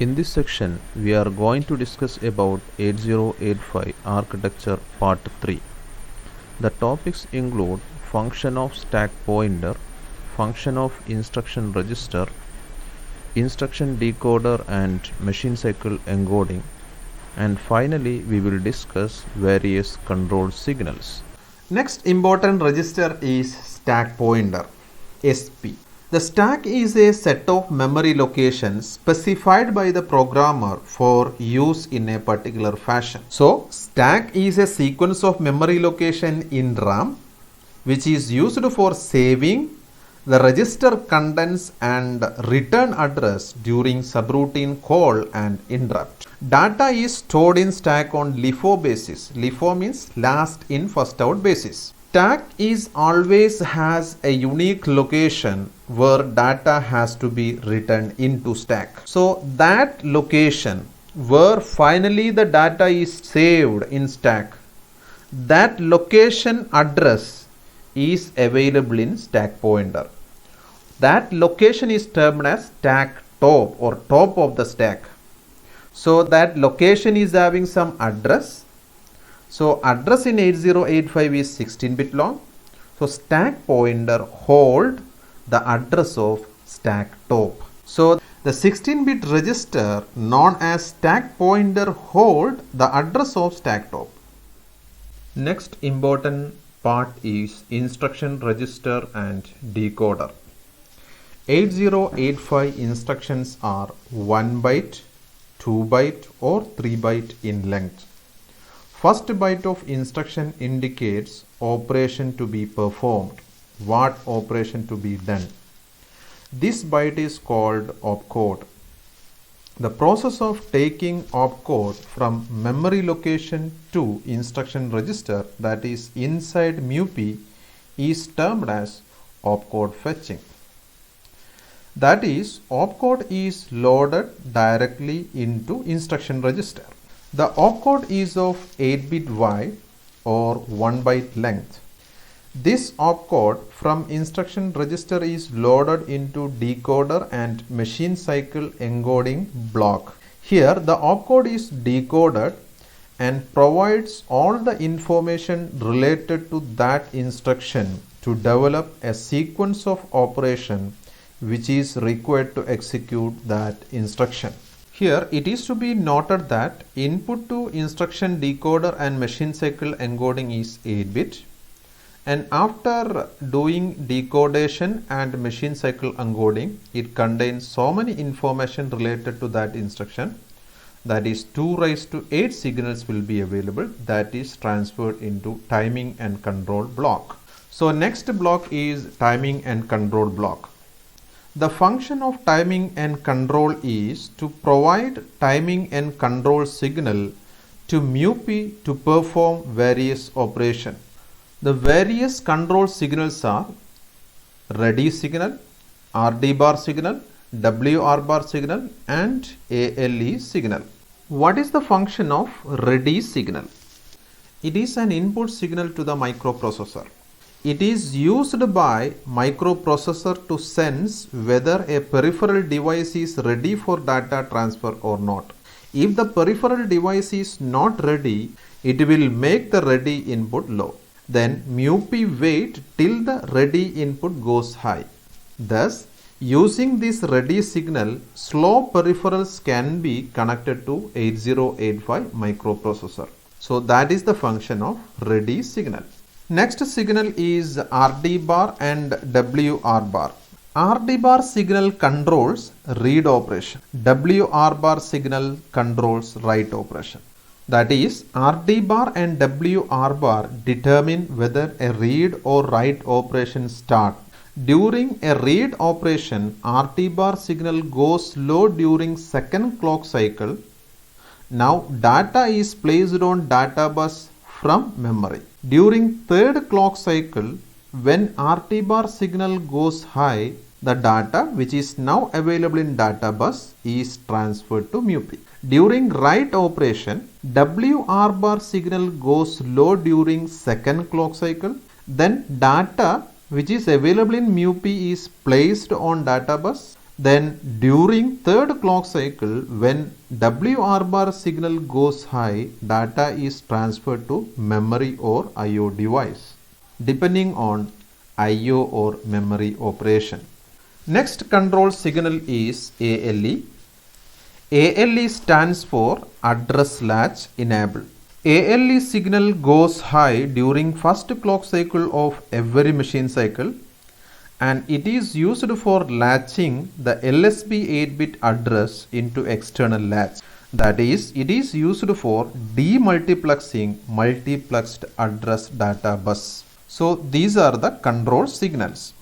In this section, we are going to discuss about 8085 architecture part 3. The topics include function of stack pointer, function of instruction register, instruction decoder and machine cycle encoding, and finally we will discuss various control signals. Next important register is stack pointer, SP. The stack is a set of memory locations specified by the programmer for use in a particular fashion. So, stack is a sequence of memory location in RAM which is used for saving the register contents and return address during subroutine call and interrupt. Data is stored in stack on LIFO basis. LIFO means last in first out basis. Stack is always has a unique location where data has to be written into stack. So that location where finally the data is saved in stack, that location address is available in stack pointer. That location is termed as stack top or top of the stack. So that location is having some address. So address in 8085 is 16-bit long. So stack pointer hold the address of stack top. So the 16-bit register known as stack pointer hold the address of stack top. Next important part is instruction register and decoder. 8085 instructions are 1 byte, 2 byte or 3 byte in length. First byte of instruction indicates operation to be performed, what operation to be done. This byte is called opcode. The process of taking opcode from memory location to instruction register, that is inside MUPI, is termed as opcode fetching. That is, opcode is loaded directly into instruction register. The opcode is of 8-bit wide or 1 byte length. This opcode from instruction register is loaded into decoder and machine cycle encoding block. Here the opcode is decoded and provides all the information related to that instruction to develop a sequence of operation which is required to execute that instruction. Here it is to be noted that input to instruction decoder and machine cycle encoding is 8-bit, and after doing decodation and machine cycle encoding, it contains so many information related to that instruction, that is 2 raised to 8 signals will be available, that is transferred into timing and control block. So next block is timing and control block. The function of timing and control is to provide timing and control signal to MUPI to perform various operations. The various control signals are ready signal, RD bar signal, WR bar signal and ALE signal. What is the function of ready signal? It is an input signal to the microprocessor. It is used by microprocessor to sense whether a peripheral device is ready for data transfer or not. If the peripheral device is not ready, it will make the ready input low. Then MUPI wait till the ready input goes high. Thus, using this ready signal, slow peripherals can be connected to 8085 microprocessor. So that is the function of ready signal. Next signal is RD bar and WR bar. RD bar signal controls read operation. WR bar signal controls write operation. That is, RD bar and WR bar determine whether a read or write operation start. During a read operation, RD bar signal goes low during second clock cycle. Now data is placed on data bus from memory. During third clock cycle, when RT bar signal goes high, the data which is now available in data bus is transferred to MUPI. During write operation, WR bar signal goes low during second clock cycle. Then data which is available in MUPI is placed on data bus. Then during third clock cycle, when WR bar signal goes high, data is transferred to memory or IO device, depending on IO or memory operation. Next control signal is ALE. ALE stands for address latch enable. ALE signal goes high during first clock cycle of every machine cycle, and it is used for latching the LSB 8-bit address into external latch. That is, it is used for demultiplexing multiplexed address data bus. So these are the control signals.